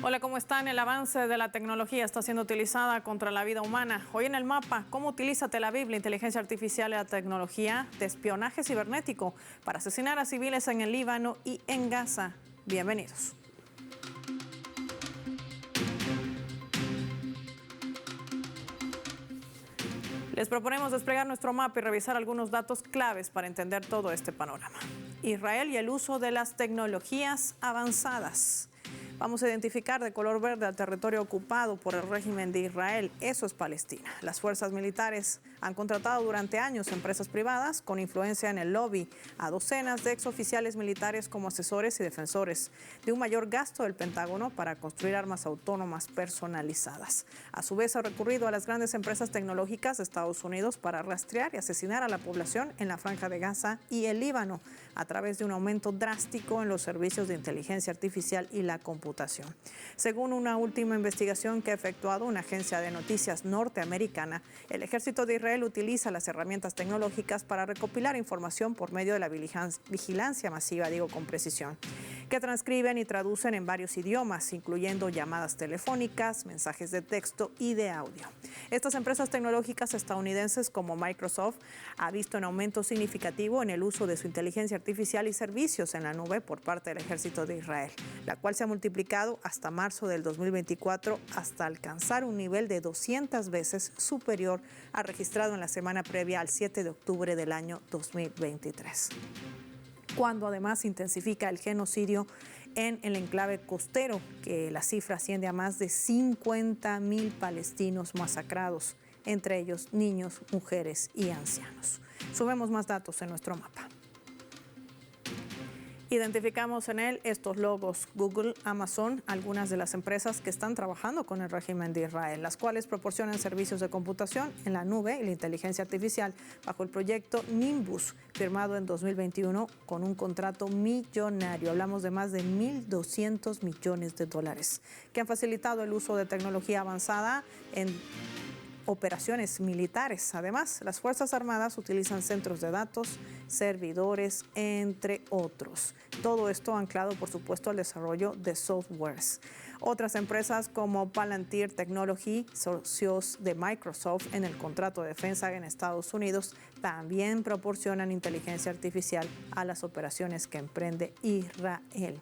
Hola, ¿cómo están? El avance de la tecnología está siendo utilizada contra la vida humana. Hoy en el mapa, ¿cómo utiliza Tel Aviv la inteligencia artificial y la tecnología de espionaje cibernético para asesinar a civiles en el Líbano y en Gaza? Bienvenidos. Les proponemos desplegar nuestro mapa y revisar algunos datos claves para entender todo este panorama. Israel y el uso de las tecnologías avanzadas. Vamos a identificar de color verde al territorio ocupado por el régimen de Israel. Eso es Palestina. Las fuerzas militares han contratado durante años empresas privadas con influencia en el lobby a docenas de exoficiales militares como asesores y defensores de un mayor gasto del Pentágono para construir armas autónomas personalizadas. A su vez, ha recurrido a las grandes empresas tecnológicas de Estados Unidos para rastrear y asesinar a la población en la Franja de Gaza y el Líbano a través de un aumento drástico en los servicios de inteligencia artificial y la computación. Según una última investigación que ha efectuado una agencia de noticias norteamericana, el ejército de Israel utiliza las herramientas tecnológicas para recopilar información por medio de la vigilancia masiva, con precisión, que transcriben y traducen en varios idiomas, incluyendo llamadas telefónicas, mensajes de texto y de audio. Estas empresas tecnológicas estadounidenses como Microsoft ha visto un aumento significativo en el uso de su inteligencia artificial y servicios en la nube por parte del ejército de Israel, la cual se ha multiplicado hasta marzo del 2024 hasta alcanzar un nivel de 200 veces superior al registrado en la semana previa al 7 de octubre del año 2023. Cuando además intensifica el genocidio en el enclave costero, que la cifra asciende a más de 50.000 palestinos masacrados, entre ellos niños, mujeres y ancianos. Sumemos más datos en nuestro mapa. Identificamos en él estos logos: Google, Amazon, algunas de las empresas que están trabajando con el régimen de Israel, las cuales proporcionan servicios de computación en la nube y la inteligencia artificial bajo el proyecto Nimbus, firmado en 2021 con un contrato millonario. Hablamos de más de $1.200 millones, que han facilitado el uso de tecnología avanzada en operaciones militares. Además, las Fuerzas Armadas utilizan centros de datos, servidores, entre otros. Todo esto anclado, por supuesto, al desarrollo de softwares. Otras empresas como Palantir Technology, socios de Microsoft en el contrato de defensa en Estados Unidos, también proporcionan inteligencia artificial a las operaciones que emprende Israel.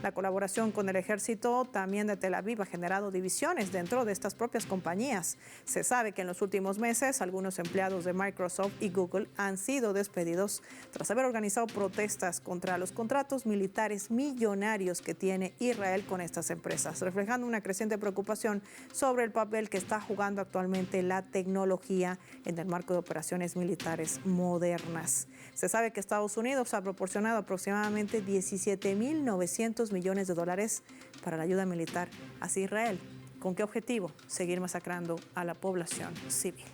La colaboración con el ejército también de Tel Aviv ha generado divisiones dentro de estas propias compañías. Se sabe que en los últimos meses algunos empleados de Microsoft y Google han sido despedidos tras haber organizado protestas contra los contratos militares millonarios que tiene Israel con estas empresas, reflejando una creciente preocupación sobre el papel que está jugando actualmente la tecnología en el marco de operaciones militares modernas. Se sabe que Estados Unidos ha proporcionado aproximadamente $17.900 millones para la ayuda militar hacia Israel. ¿Con qué objetivo? Seguir masacrando a la población civil.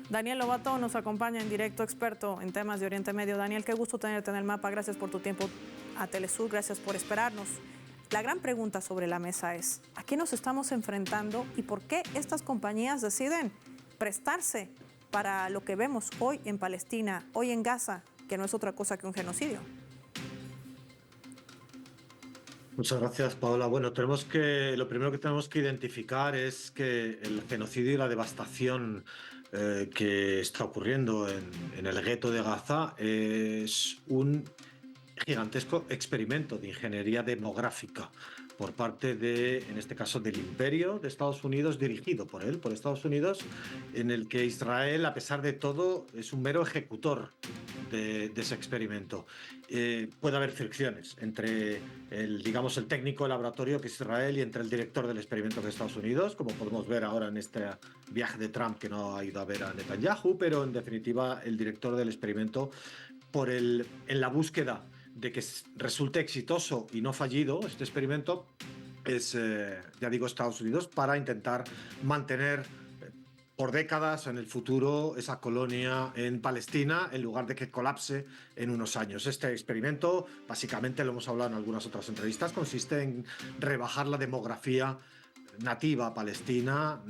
Daniel Lobato nos acompaña en directo, experto en temas de Oriente Medio. Daniel, qué gusto tenerte en el mapa. Gracias por tu tiempo a Telesur, gracias por esperarnos. La gran pregunta sobre la mesa es: ¿a qué nos estamos enfrentando y por qué estas compañías deciden prestarse para lo que vemos hoy en Palestina, hoy en Gaza, que no es otra cosa que un genocidio? Muchas gracias, Paola. Bueno, lo primero que tenemos que identificar es que el genocidio y la devastación que está ocurriendo en el gueto de Gaza es un gigantesco experimento de ingeniería demográfica por parte en este caso, del Imperio de Estados Unidos, dirigido por Estados Unidos, en el que Israel, a pesar de todo, es un mero ejecutor de ese experimento. Puede haber fricciones entre el técnico de laboratorio, que es Israel, y entre el director del experimento, que es Estados Unidos, como podemos ver ahora en este viaje de Trump, que no ha ido a ver a Netanyahu, pero en definitiva el director del experimento, en la búsqueda de que resulte exitoso y no fallido este experimento, es, Estados Unidos, para intentar mantener por décadas en el futuro esa colonia en Palestina, en lugar de que colapse en unos años. Este experimento, básicamente, lo hemos hablado en algunas otras entrevistas, consiste en rebajar la demografía nativa palestina,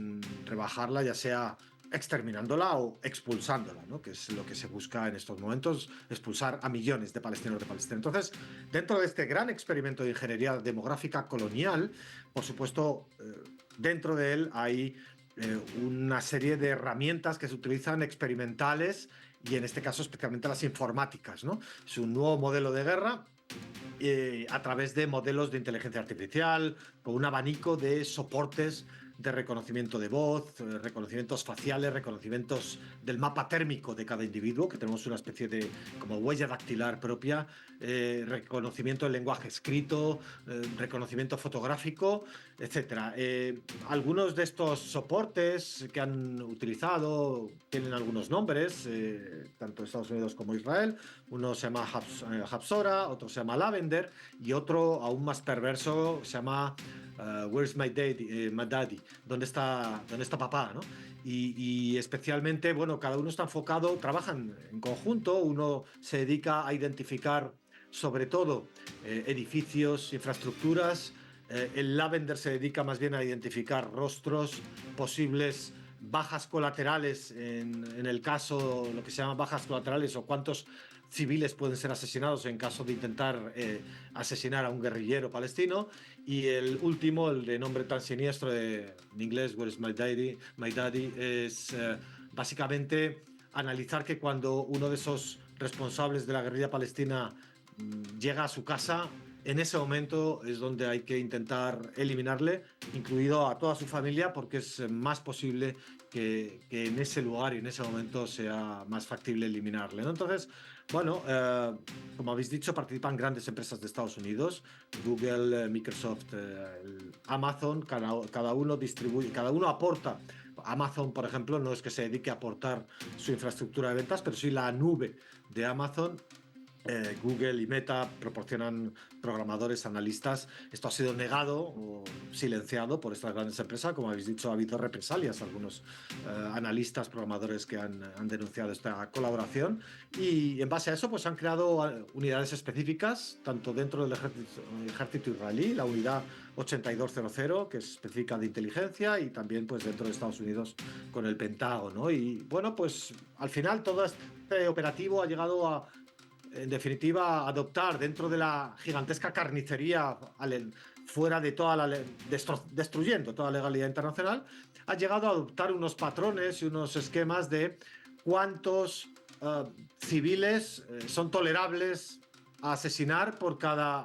rebajarla ya sea exterminándola o expulsándola, ¿no? Que es lo que se busca en estos momentos, expulsar a millones de palestinos de Palestina. Entonces, dentro de este gran experimento de ingeniería demográfica colonial, por supuesto, dentro de él hay una serie de herramientas que se utilizan experimentales y en este caso especialmente las informáticas, ¿no? Es un nuevo modelo de guerra a través de modelos de inteligencia artificial, con un abanico de soportes de reconocimiento de voz, reconocimientos faciales, reconocimientos del mapa térmico de cada individuo, que tenemos una especie de como huella dactilar propia, reconocimiento del lenguaje escrito, reconocimiento fotográfico, etcétera. Algunos de estos soportes que han utilizado tienen algunos nombres, tanto Estados Unidos como Israel. Uno se llama Hapsora, otro se llama Lavender y otro aún más perverso se llama Where's my daddy? ¿Dónde está papá? ¿No? Y especialmente, bueno, cada uno está enfocado, trabajan en conjunto, uno se dedica a identificar sobre todo edificios, infraestructuras, el Lavender se dedica más bien a identificar rostros, posibles bajas colaterales, en el caso, lo que se llama bajas colaterales o cuántos civiles pueden ser asesinados en caso de intentar asesinar a un guerrillero palestino. Y el último, el de nombre tan siniestro en inglés, Where's my daddy, es básicamente analizar que cuando uno de esos responsables de la guerrilla palestina llega a su casa, en ese momento es donde hay que intentar eliminarle, incluido a toda su familia, porque es más posible que en ese lugar y en ese momento sea más factible eliminarle, ¿no? Entonces, bueno, como habéis dicho, participan grandes empresas de Estados Unidos, Google, Microsoft, Amazon, cada uno distribuye, cada uno aporta. Amazon, por ejemplo, no es que se dedique a aportar su infraestructura de ventas, pero sí la nube de Amazon. Google y Meta proporcionan programadores, analistas. Esto ha sido negado o silenciado por estas grandes empresas. Como habéis dicho, ha habido represalias. Algunos analistas, programadores que han denunciado esta colaboración. Y en base a eso, pues han creado unidades específicas, tanto dentro del ejército israelí, la unidad 8200, que es específica de inteligencia, y también pues dentro de Estados Unidos con el Pentágono, ¿no? Y bueno, pues al final todo este operativo ha llegado a, en definitiva, adoptar dentro de la gigantesca carnicería fuera de toda la destruyendo toda la legalidad internacional, ha llegado a adoptar unos patrones y unos esquemas de cuántos civiles son tolerables a asesinar por cada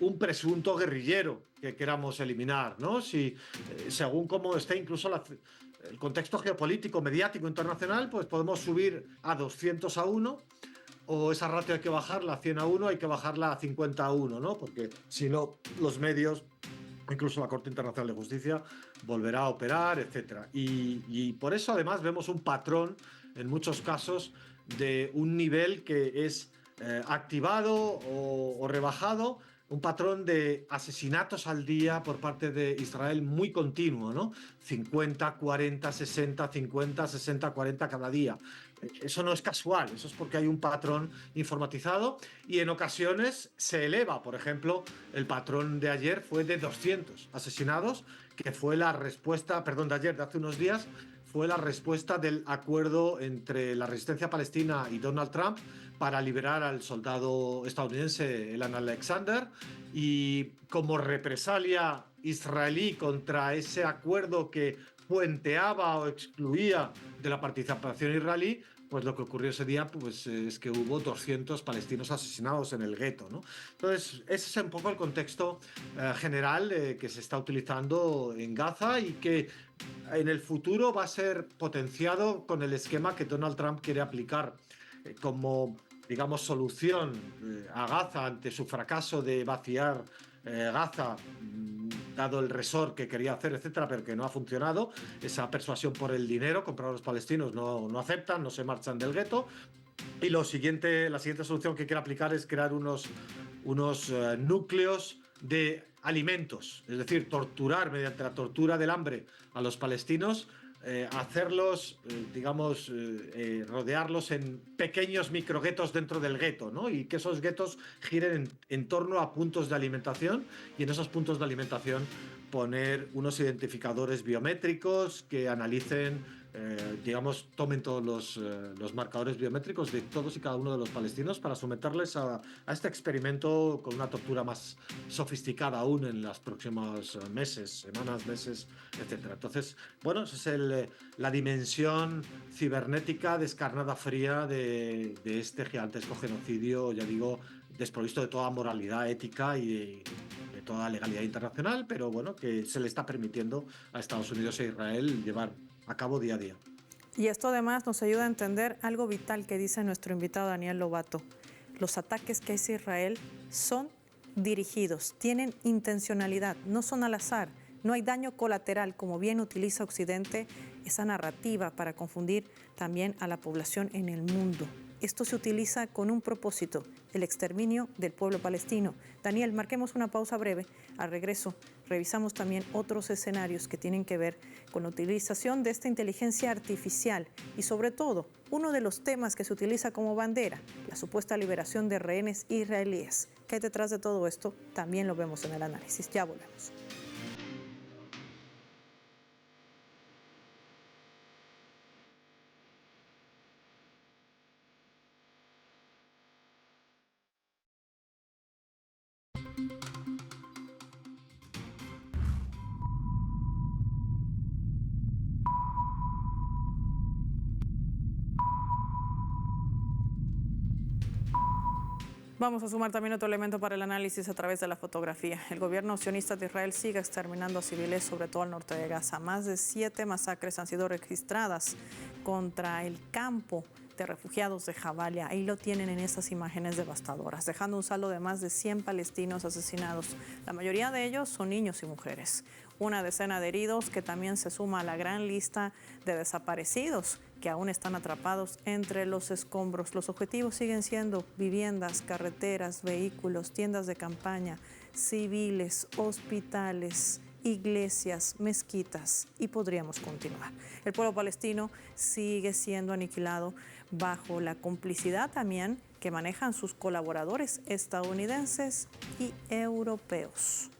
un presunto guerrillero que queramos eliminar, ¿no? Si, según cómo esté incluso el contexto geopolítico, mediático, internacional, pues podemos subir a 200 a 1, o esa ratio hay que bajarla a 100 a 1, hay que bajarla a 50 a 1, ¿no? Porque si no, los medios, incluso la Corte Internacional de Justicia, volverá a operar, etc. Y por eso, además, vemos un patrón, en muchos casos, de un nivel que es activado o rebajado, un patrón de asesinatos al día por parte de Israel muy continuo, ¿no? 50, 40, 60, 50, 60, 40 cada día. Eso no es casual, eso es porque hay un patrón informatizado y en ocasiones se eleva. Por ejemplo, el patrón de ayer fue de 200 asesinados, que fue la respuesta, perdón, de ayer, de hace unos días, fue la respuesta del acuerdo entre la resistencia palestina y Donald Trump para liberar al soldado estadounidense Elan Alexander, y como represalia israelí contra ese acuerdo que puenteaba o excluía de la participación israelí, pues lo que ocurrió ese día pues, es que hubo 200 palestinos asesinados en el gueto, ¿no? Entonces, ese es un poco el contexto general que se está utilizando en Gaza y que en el futuro va a ser potenciado con el esquema que Donald Trump quiere aplicar como, digamos, solución a Gaza ante su fracaso de vaciar Gaza, dado el resort que quería hacer, etcétera, pero que no ha funcionado. Esa persuasión por el dinero, comprar a los palestinos, no aceptan, no se marchan del gueto. Y la siguiente solución que quiere aplicar es crear unos núcleos de alimentos, es decir, torturar mediante la tortura del hambre a los palestinos, hacerlos, digamos, rodearlos en pequeños microguetos dentro del gueto, ¿no? Y que esos guetos giren en torno a puntos de alimentación, y en esos puntos de alimentación poner unos identificadores biométricos que analicen digamos, tomen todos los marcadores biométricos de todos y cada uno de los palestinos para someterles a este experimento con una tortura más sofisticada aún en los próximos meses, semanas, meses, etcétera. Entonces, bueno, esa es la dimensión cibernética descarnada fría de este gigantesco genocidio, ya digo, desprovisto de toda moralidad ética y de toda legalidad internacional, pero bueno, que se le está permitiendo a Estados Unidos e Israel llevar a cabo día a día. Y esto además nos ayuda a entender algo vital que dice nuestro invitado Daniel Lobato. Los ataques que hace Israel son dirigidos, tienen intencionalidad, no son al azar. No hay daño colateral, como bien utiliza Occidente esa narrativa para confundir también a la población en el mundo. Esto se utiliza con un propósito, el exterminio del pueblo palestino. Daniel, marquemos una pausa breve. Al regreso, revisamos también otros escenarios que tienen que ver con la utilización de esta inteligencia artificial y, sobre todo, uno de los temas que se utiliza como bandera, la supuesta liberación de rehenes israelíes. ¿Qué hay detrás de todo esto? También lo vemos en el análisis. Ya volvemos. Vamos a sumar también otro elemento para el análisis a través de la fotografía. El gobierno sionista de Israel sigue exterminando a civiles, sobre todo al norte de Gaza. Más de 7 masacres han sido registradas contra el campo de refugiados de Jabalia. Ahí lo tienen en esas imágenes devastadoras, dejando un saldo de más de 100 palestinos asesinados. La mayoría de ellos son niños y mujeres. Una decena de heridos que también se suma a la gran lista de desaparecidos que aún están atrapados entre los escombros. Los objetivos siguen siendo viviendas, carreteras, vehículos, tiendas de campaña, civiles, hospitales, iglesias, mezquitas, y podríamos continuar. El pueblo palestino sigue siendo aniquilado bajo la complicidad también que manejan sus colaboradores estadounidenses y europeos.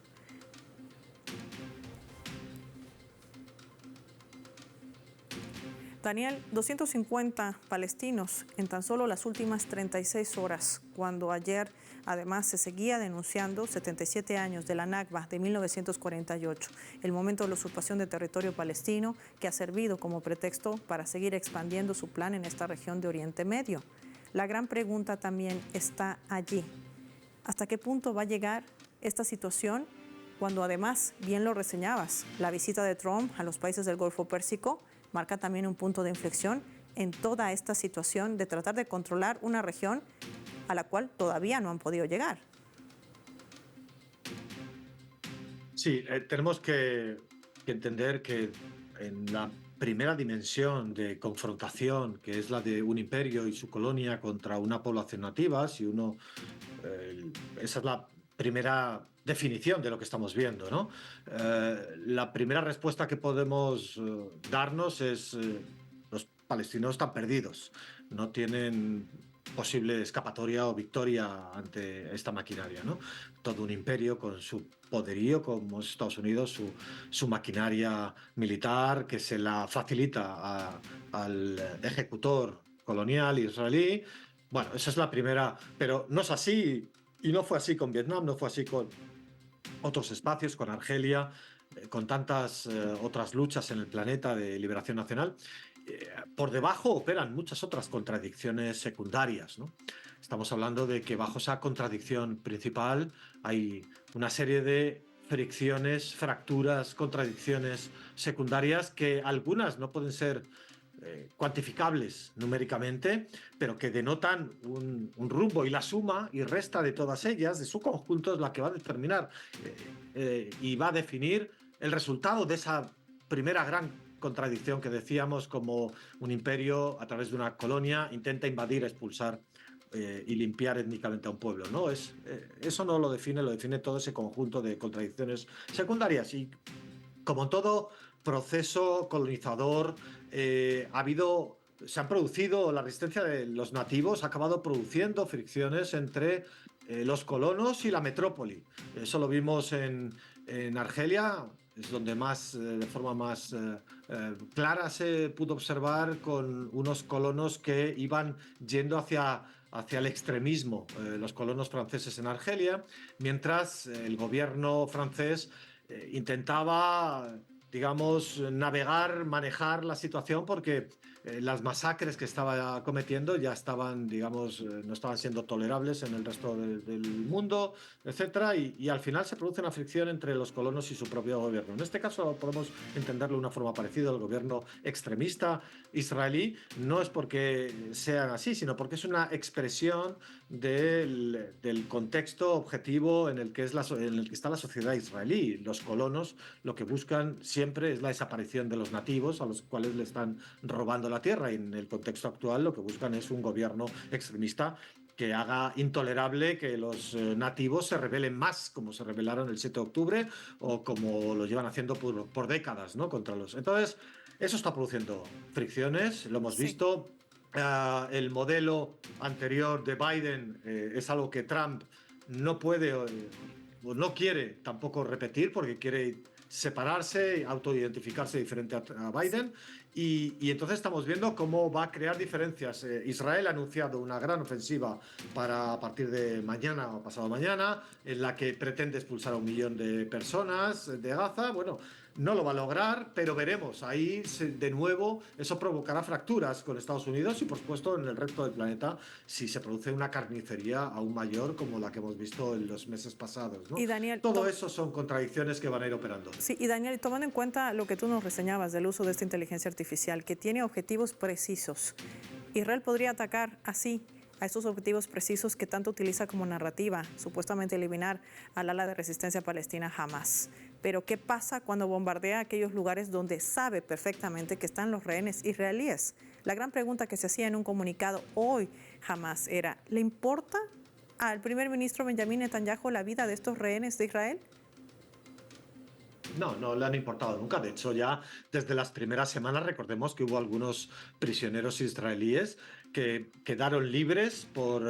Daniel, 250 palestinos en tan solo las últimas 36 horas, cuando ayer además se seguía denunciando 77 años de la Nakba de 1948, el momento de la usurpación de territorio palestino que ha servido como pretexto para seguir expandiendo su plan en esta región de Oriente Medio. La gran pregunta también está allí. ¿Hasta qué punto va a llegar esta situación cuando además, bien lo reseñabas, la visita de Trump a los países del Golfo Pérsico marca también un punto de inflexión en toda esta situación de tratar de controlar una región a la cual todavía no han podido llegar? Sí, tenemos que entender que en la primera dimensión de confrontación, que es la de un imperio y su colonia contra una población nativa, esa es la primera definición de lo que estamos viendo, ¿no? La primera respuesta que podemos darnos es los palestinos están perdidos, no tienen posible escapatoria o victoria ante esta maquinaria, ¿no? Todo un imperio con su poderío, como es Estados Unidos, su maquinaria militar que se la facilita al ejecutor colonial israelí. Bueno, esa es la primera, pero no es así, y no fue así con Vietnam, no fue así con otros espacios, con Argelia, con tantas otras luchas en el planeta de liberación nacional. Por debajo operan muchas otras contradicciones secundarias, ¿no? Estamos hablando de que bajo esa contradicción principal hay una serie de fricciones, fracturas, contradicciones secundarias que algunas no pueden ser cuantificables numéricamente, pero que denotan un rumbo, y la suma y resta de todas ellas, de su conjunto, es la que va a determinar y va a definir el resultado de esa primera gran contradicción que decíamos, como un imperio a través de una colonia intenta invadir, expulsar y limpiar étnicamente a un pueblo, ¿no? Eso no lo define todo ese conjunto de contradicciones secundarias. Y como todo proceso colonizador, se han producido, la resistencia de los nativos ha acabado produciendo fricciones entre los colonos y la metrópoli. Eso lo vimos en Argelia, es donde más, de forma más clara se pudo observar con unos colonos que iban yendo hacia el extremismo, los colonos franceses en Argelia, mientras el gobierno francés intentaba, digamos, navegar, manejar la situación porque las masacres que estaba cometiendo ya estaban, digamos, no estaban siendo tolerables en el resto del mundo, etcétera, y al final se produce una fricción entre los colonos y su propio gobierno. En este caso podemos entenderlo de una forma parecida. El gobierno extremista israelí no es porque sean así, sino porque es una expresión del contexto objetivo en el que está la sociedad israelí. Los colonos lo que buscan siempre es la desaparición de los nativos, a los cuales le están robando la tierra, y en el contexto actual lo que buscan es un gobierno extremista que haga intolerable que los nativos se rebelen más, como se rebelaron el 7 de octubre o como lo llevan haciendo por décadas, ¿no? Contra los... Entonces, eso está produciendo fricciones, lo hemos Sí. visto. El modelo anterior de Biden es algo que Trump no puede o no quiere tampoco repetir, porque quiere separarse, autoidentificarse diferente a Biden, y entonces estamos viendo cómo va a crear diferencias. Israel ha anunciado una gran ofensiva para a partir de mañana o pasado mañana, en la que pretende expulsar a 1 millón de personas de Gaza. Bueno, no lo va a lograr, pero veremos. Ahí, de nuevo, eso provocará fracturas con Estados Unidos y, por supuesto, en el resto del planeta, si se produce una carnicería aún mayor como la que hemos visto en los meses pasados, ¿no? Y Daniel, Todo eso son contradicciones que van a ir operando. sí, y Daniel, tomando en cuenta lo que tú nos reseñabas del uso de esta inteligencia artificial, que tiene objetivos precisos, Israel podría atacar así a estos objetivos precisos que tanto utiliza como narrativa, supuestamente eliminar al ala de resistencia palestina Hamas. Pero ¿qué pasa cuando bombardea aquellos lugares donde sabe perfectamente que están los rehenes israelíes? La gran pregunta que se hacía en un comunicado hoy Hamas era, ¿le importa al primer ministro Benjamín Netanyahu la vida de estos rehenes de Israel? No, no le han importado nunca. De hecho, ya desde las primeras semanas, recordemos que hubo algunos prisioneros israelíes que quedaron libres por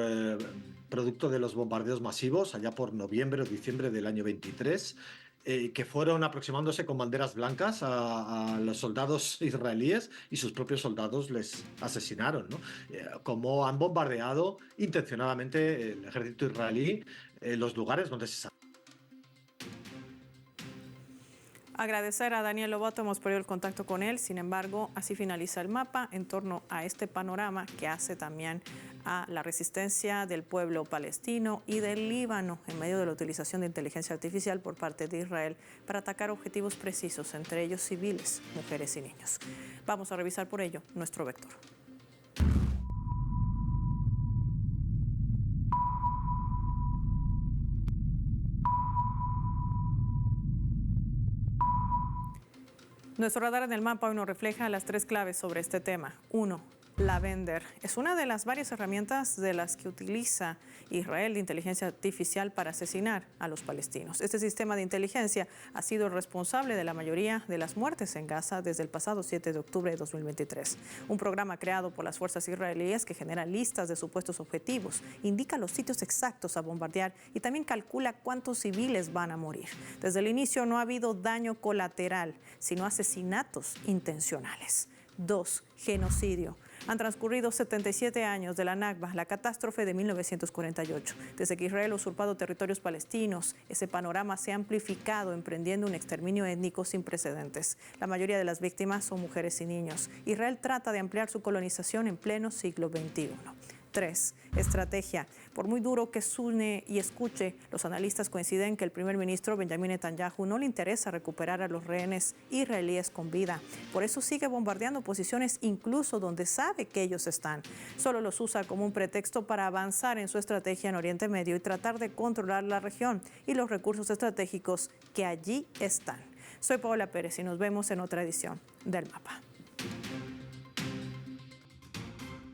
producto de los bombardeos masivos allá por noviembre o diciembre del año 23, que fueron aproximándose con banderas blancas a los soldados israelíes, y sus propios soldados les asesinaron, ¿no? Como han bombardeado intencionadamente el ejército israelí los lugares donde se... Agradecer a Daniel Lobato, hemos perdido el contacto con él, sin embargo, así finaliza el mapa en torno a este panorama que hace también a la resistencia del pueblo palestino y del Líbano en medio de la utilización de inteligencia artificial por parte de Israel para atacar objetivos precisos, entre ellos civiles, mujeres y niños. Vamos a revisar por ello nuestro vector. Nuestro radar en el mapa hoy nos refleja las 3 claves sobre este tema. 1. Lavender es una de las varias herramientas de las que utiliza Israel de inteligencia artificial para asesinar a los palestinos. Este sistema de inteligencia ha sido responsable de la mayoría de las muertes en Gaza desde el pasado 7 de octubre de 2023. Un programa creado por las fuerzas israelíes que genera listas de supuestos objetivos, indica los sitios exactos a bombardear y también calcula cuántos civiles van a morir. Desde el inicio no ha habido daño colateral, sino asesinatos intencionales. 2. Genocidio. Han transcurrido 77 años de la Nakba, la catástrofe de 1948. Desde que Israel ha usurpado territorios palestinos, ese panorama se ha amplificado, emprendiendo un exterminio étnico sin precedentes. La mayoría de las víctimas son mujeres y niños. Israel trata de ampliar su colonización en pleno siglo XXI. 3. Estrategia. Por muy duro que suene y escuche, los analistas coinciden que el primer ministro Benjamín Netanyahu no le interesa recuperar a los rehenes israelíes con vida. Por eso sigue bombardeando posiciones incluso donde sabe que ellos están. Solo los usa como un pretexto para avanzar en su estrategia en Oriente Medio y tratar de controlar la región y los recursos estratégicos que allí están. Soy Paola Pérez y nos vemos en otra edición del Mapa.